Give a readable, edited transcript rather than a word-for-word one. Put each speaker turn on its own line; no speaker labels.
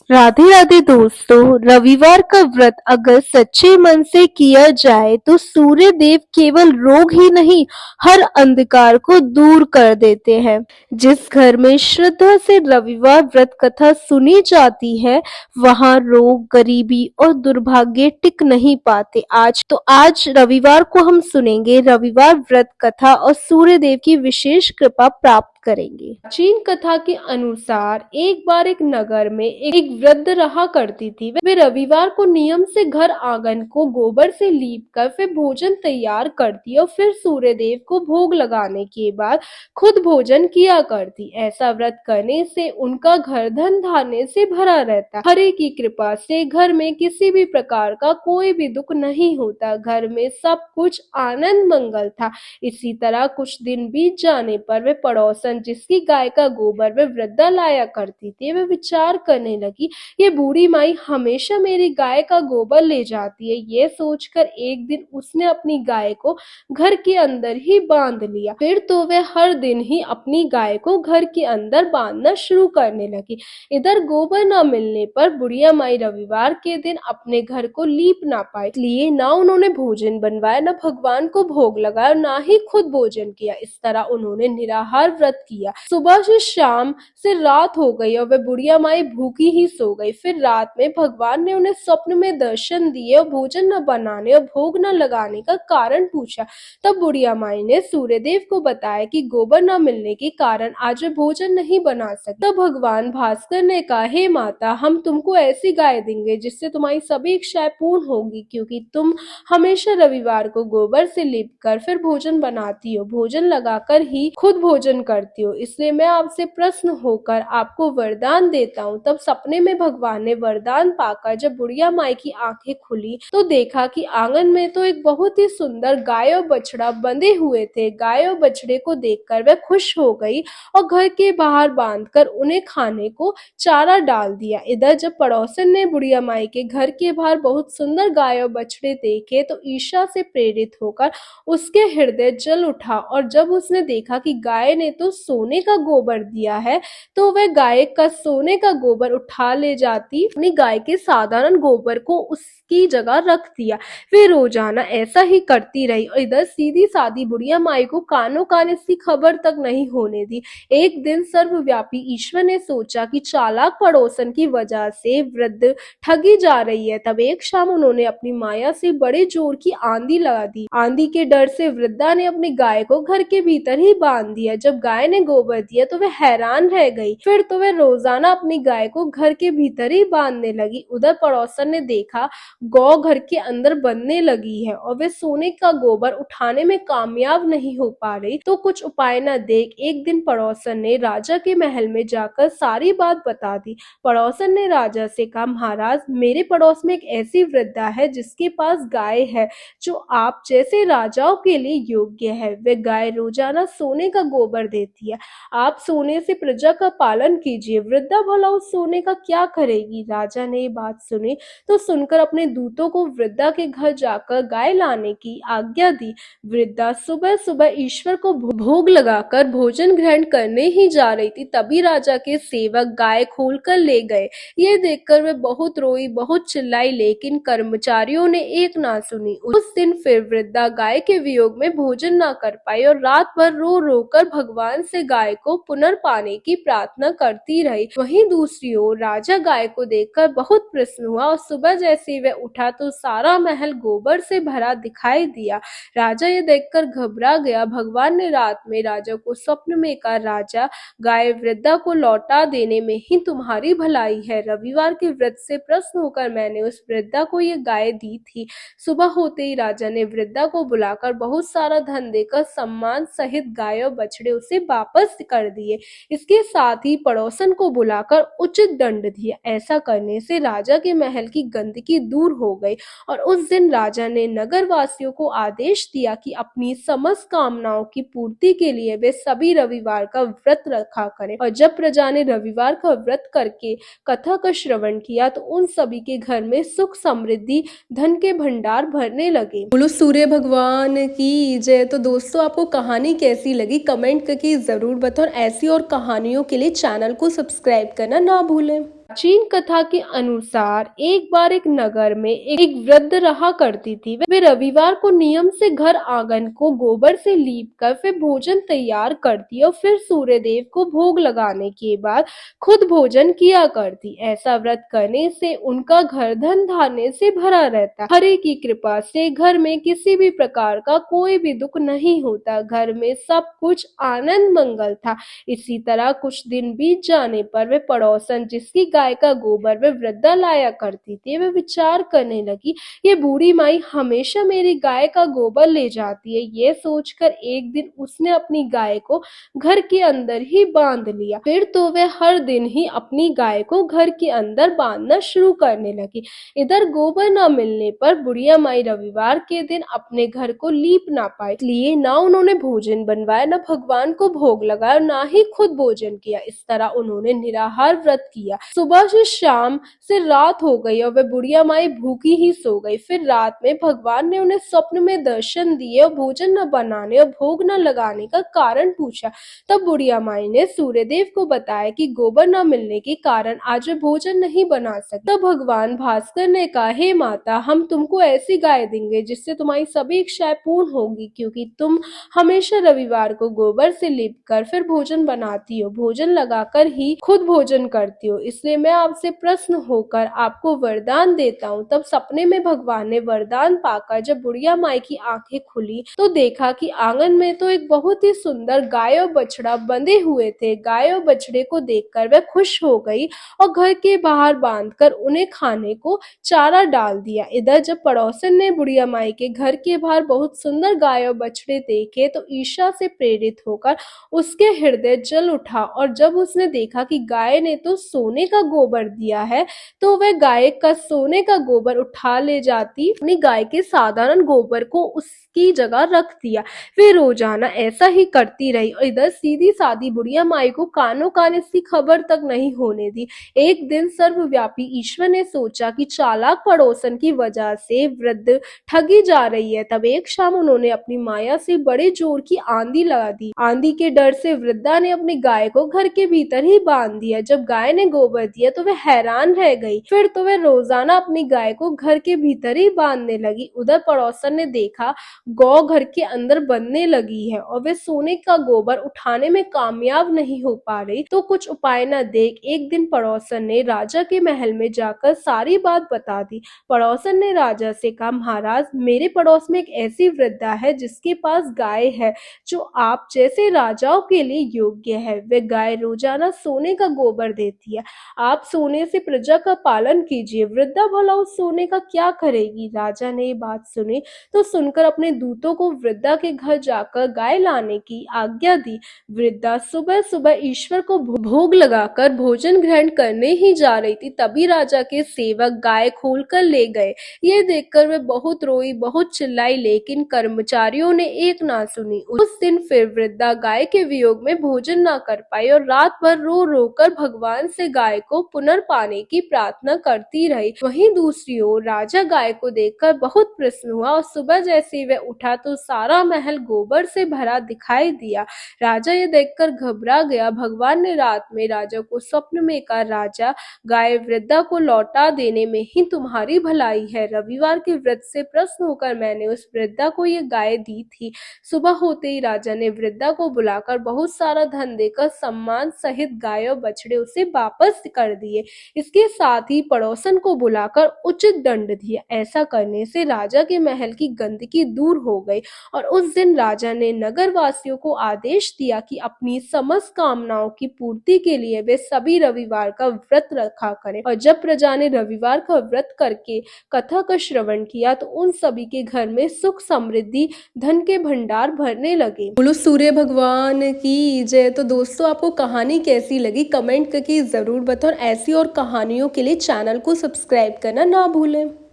राधे राधे दोस्तों। रविवार का व्रत अगर सच्चे मन से किया जाए तो सूर्य देव केवल रोग ही नहीं, हर अंधकार को दूर कर देते हैं। जिस घर में श्रद्धा से रविवार व्रत कथा सुनी जाती है, वहां रोग, गरीबी और दुर्भाग्य टिक नहीं पाते। आज रविवार को हम सुनेंगे रविवार व्रत कथा और सूर्य देव की विशेष कृपा प्राप्त करेंगे। प्राचीन कथा के अनुसार एक बार एक नगर में एक वृद्ध रहा करती थी। वे रविवार को नियम से घर आंगन को गोबर से लीप कर फिर भोजन तैयार करती और फिर सूर्य देव को भोग लगाने के बाद खुद भोजन किया करती। ऐसा व्रत करने से उनका घर धन धान्य से भरा रहता। हरे की कृपा से घर में किसी भी प्रकार का कोई भी दुख नहीं होता। घर में सब कुछ आनंद मंगल था। इसी तरह कुछ दिन बीत जाने पर वे पड़ोसन जिसकी गाय का गोबर वे वृद्धा लाया करती थी, वे विचार करने लगी, ये बूढ़ी माई हमेशा मेरी गाय का गोबर ले जाती है। ये सोचकर एक दिन उसने अपनी गाय को घर के अंदर ही बांध लिया। फिर तो वे हर दिन ही अपनी गाय को घर के अंदर बांधना शुरू करने लगी। इधर गोबर न मिलने पर बुढ़िया माई रविवार के दिन अपने घर को लीप ना पाई, इसलिए ना उन्होंने भोजन बनवाया, न भगवान को भोग लगाया, ना ही खुद भोजन किया। इस तरह उन्होंने निराहार व्रत किया। सुबह से शाम से रात हो गई और वह बुढ़िया माई भूखी ही सो गई। फिर रात में भगवान ने उन्हें स्वप्न में दर्शन दिए और भोजन न बनाने और भोग न लगाने का कारण पूछा। तब बुढ़िया माई ने सूर्यदेव को बताया कि गोबर न मिलने के कारण आज वे भोजन नहीं बना सकते। तब भगवान भास्कर ने कहा, हे माता, हम तुमको ऐसी गाय देंगे जिससे तुम्हारी सभी इच्छाएं पूर्ण होगी, क्योंकि तुम हमेशा रविवार को गोबर से लीप कर फिर भोजन बनाती हो, भोजन लगाकर ही खुद भोजन करती हो। इसलिए मैं आपसे प्रसन्न होकर आपको वरदान देता हूँ। तब सपने में भगवान ने वरदान पाकर जब बुढ़िया माई की आंखें खुली तो देखा कि आंगन में तो एक बहुत ही सुंदर गाय और बछड़ा बंधे हुए थे। गाय और बछड़े को देखकर वह खुश हो गई और घर के बाहर बांधकर उन्हें खाने को चारा डाल दिया। इधर जब पड़ोसन ने बुढ़िया माई के घर के बाहर बहुत सुंदर गाय और बछड़े देखे तो ईर्ष्या से प्रेरित होकर उसके हृदय जल उठा और जब उसने देखा कि गाय ने तो सोने का गोबर दिया है, तो वह गाय का सोने का गोबर उठा ले जाती, अपनी गाय के साधारण गोबर को उसकी जगह रख दिया। वे रोजाना ऐसा ही करती रही और इधर सीधी सादी बुढ़िया माई को कानों कान इसकी खबर तक नहीं होने दी। एक दिन सर्वव्यापी ईश्वर ने सोचा कि चालाक पड़ोसन की वजह से वृद्ध ठगी जा रही है। तब एक शाम उन्होंने अपनी माया से बड़े जोर की आंधी लगा दी। आंधी के डर से वृद्धा ने अपनी गाय को घर के भीतर ही बांध दिया। जब गाय ने गोबर दिया तो वह हैरान रह गई। फिर तो वह रोजाना अपनी गाय को घर के भीतर ही बांधने लगी। उधर पड़ोसन ने देखा गौ घर के अंदर बनने लगी है और वे सोने का गोबर उठाने में कामयाब नहीं हो पा रही, तो कुछ उपाय न देख एक दिन पड़ोसन ने राजा के महल में जाकर सारी बात बता दी। पड़ोसन ने राजा से कहा, महाराज, मेरे पड़ोस में एक ऐसी वृद्धा है जिसके पास गाय है जो आप जैसे राजाओं के लिए योग्य है। वे गाय रोजाना सोने का गोबर देती है। आप सोने से प्रजा का पालन कीजिए। वृद्धा भला उस सोने का क्या करेगी? राजा ने ये बात सुनी तो सुनकर अपने दूतों को वृद्धा के घर जाकर गाय लाने की आज्ञा दी। वृद्धा सुबह सुबह ईश्वर को भोग लगाकर भोजन ग्रहण करने ही जा रही थी, तभी राजा के सेवक गाय खोलकर ले गए। ये देखकर वे बहुत रोई, बहुत चिल्लाई, लेकिन कर्मचारियों ने एक ना सुनी। उस दिन फिर वृद्धा गाय के वियोग में भोजन ना कर पाई और रात भर रो रो कर भगवान से गाय को पुनर्पाने की प्रार्थना करती रही। वहीं दूसरी ओर राजा गाय को देखकर बहुत प्रसन्न हुआ और सुबह जैसे ही वह उठा तो सारा महल गोबर से भरा दिखाई दिया। राजा ये देखकर घबरा गया। भगवान ने रात में राजा को स्वप्न में कहा, राजा, गाय वृद्धा को लौटा देने में ही तुम्हारी भलाई है। रविवार के व्रत से प्रसन्न होकर मैंने उस वृद्धा को ये गाय दी थी। सुबह होते ही राजा ने वृद्धा को बुलाकर बहुत सारा धन देकर सम्मान सहित गाय और बछड़े उसे वापस कर दिए। इसके साथ ही पड़ोसन को बुलाकर उचित दंड दिया। ऐसा करने से राजा के महल की गंदगी दूर हो गई और उस दिन राजा ने नगर वासियों को आदेश दिया कि अपनी समस्त कामनाओं की पूर्ति के लिए वे सभी रविवार का व्रत रखा करें। और जब प्रजा ने रविवार का व्रत करके कथा का श्रवण किया तो उन सभी के घर में सुख, समृद्धि, धन के भंडार भरने लगे। बोलो सूर्य भगवान की जय। तो दोस्तों, आपको कहानी कैसी लगी कमेंट करके जरूर बताओ। ऐसी और कहानियों के लिए चैनल को सब्सक्राइब करना ना भूलें। प्राचीन कथा के अनुसार एक बार एक नगर में एक वृद्ध रहा करती थी। वे रविवार को नियम से घर आंगन को गोबर से लीप कर फिर भोजन तैयार करती और फिर सूर्यदेव को भोग लगाने के बाद खुद भोजन किया करती। ऐसा व्रत करने से उनका घर धन धान्य से भरा रहता। हरि की कृपा से घर में किसी भी प्रकार का कोई भी दुख नहीं होता। घर में सब कुछ आनंद मंगल था। इसी तरह कुछ दिन बीत जाने पर वे पड़ोसन जिसकी गाय का गोबर वे वृद्धा लाया करती थी, वे विचार करने लगी, ये बूढ़ी माई हमेशा मेरी गाय का गोबर ले जाती है। ये सोचकर एक दिन उसने अपनी गाय को घर के अंदर ही बांध लिया। फिर तो वे हर दिन ही अपनी गाय को घर के अंदर बांधना शुरू करने लगी। इधर गोबर न मिलने पर बुढ़िया माई रविवार के दिन अपने घर को लीप ना पाई, इसलिए ना उन्होंने भोजन बनवाया, न भगवान को भोग लगाया, ना ही खुद भोजन किया। इस तरह उन्होंने निराहार व्रत किया। सुबह से शाम से रात हो गई और वे बुढ़िया माई भूखी ही सो गई। फिर रात में भगवान ने उन्हें स्वप्न में दर्शन दिए और भोजन न बनाने और भोग न लगाने का कारण पूछा। तब बुढ़िया माई ने सूर्यदेव को बताया कि गोबर न मिलने के कारण आज वे भोजन नहीं बना सकते। तब भगवान भास्कर ने कहा, हे माता, हम तुमको ऐसी गाय देंगे जिससे तुम्हारी सभी इच्छाएं पूर्ण होगी, क्योंकि तुम हमेशा रविवार को गोबर से लीप कर फिर भोजन बनाती हो, भोजन लगाकर ही खुद भोजन करती हो, इसलिए मैं आपसे प्रसन्न होकर आपको वरदान देता हूँ। तब सपने में भगवान ने वरदान पाकर जब बुढ़िया माई की आंखें खुली तो देखा कि आंगन में तो एक बहुत ही सुंदर गाय और बछड़ा बंधे हुए थे। गाय और बछड़े को देखकर वह खुश हो गई और घर के बाहर बांधकर उन्हें खाने को चारा डाल दिया। इधर जब पड़ोसन ने बुढ़िया माई के घर के बाहर बहुत सुंदर गाय और बछड़े देखे तो ईर्ष्या से प्रेरित होकर उसके हृदय जल उठा और जब उसने देखा कि गाय ने तो सोने का गोबर दिया है तो वह गाय का सोने का गोबर उठा ले जाती, अपनी गाय के साधारण गोबर को उसकी जगह रख दिया। वे रोजाना ऐसा ही करती रही और इधर सीधी सादी बुढ़िया माई को कानों कान इसकी खबर तक नहीं होने दी। एक दिन सर्वव्यापी ईश्वर ने सोचा कि चालाक पड़ोसन की वजह से वृद्ध ठगी जा रही है। तब एक शाम उन्होंने अपनी माया से बड़े जोर की आंधी लगा दी। आंधी के डर से वृद्धा ने अपनी गाय को घर के भीतर ही बांध दिया। जब गाय ने गोबर दिया तो वह हैरान रह गई। फिर तो वह रोजाना अपनी गाय को घर के भीतर ही बांधने लगी। उधर पड़ोसन ने देखा गौ घर के अंदर बनने लगी है और वे सोने का गोबर उठाने में कामयाब नहीं हो पा रही, तो कुछ उपाय न देख एक दिन पड़ोसन ने राजा के महल में जाकर सारी बात बता दी। पड़ोसन ने राजा से कहा, महाराज, मेरे पड़ोस में एक ऐसी वृद्धा है जिसके पास गाय है जो आप जैसे राजाओं के लिए योग्य है। वे गाय रोजाना सोने का गोबर देती है। आप सोने से प्रजा का पालन कीजिए। वृद्धा भला उस सोने का क्या करेगी? राजा ने ये बात सुनी तो सुनकर अपने दूतों को वृद्धा के घर जाकर गाय लाने की आज्ञा दी। वृद्धा सुबह सुबह ईश्वर को भोग लगाकर भोजन ग्रहण करने ही जा रही थी, तभी राजा के सेवक गाय खोलकर ले गए। ये देखकर वे बहुत रोई, बहुत चिल्लाई, लेकिन कर्मचारियों ने एक ना सुनी। उस दिन फिर वृद्धा गाय के वियोग में भोजन ना कर पाई और रात भर रो रो कर भगवान से गाय को पुनर्पाने की प्रार्थना करती रही। वहीं दूसरी ओर राजा गाय को देखकर बहुत प्रसन्न हुआ और सुबह जैसे वह उठा तो सारा महल गोबर से भरा दिखाई दिया। राजा ये देखकर घबरा गया। भगवान ने रात में राजा को स्वप्न में कहा, राजा, गाय वृद्धा को लौटा देने में ही तुम्हारी भलाई है। रविवार के व्रत से प्रसन्न होकर मैंने उस वृद्धा को ये गाय दी थी। सुबह होते ही राजा ने वृद्धा को बुलाकर बहुत सारा धन देकर सम्मान सहित गाय और बछड़े उसे वापस कर दिए। इसके साथ ही पड़ोसन को बुलाकर उचित दंड दिया। ऐसा करने से राजा के महल की गंदगी दूर हो गई और उस दिन राजा ने नगर वासियों को आदेश दिया कि अपनी समस्त कामनाओं की पूर्ति के लिए वे सभी रविवार का व्रत रखा करें। और जब प्रजा ने रविवार का व्रत करके कथा का श्रवण किया तो उन सभी के घर में सुख समृद्धि धन के भंडार भरने लगे। बोलो सूर्य भगवान की जय। तो दोस्तों, आपको कहानी कैसी लगी कमेंट करके जरूर बताओ। ऐसी और कहानियों के लिए चैनल को सब्सक्राइब करना ना भूलें।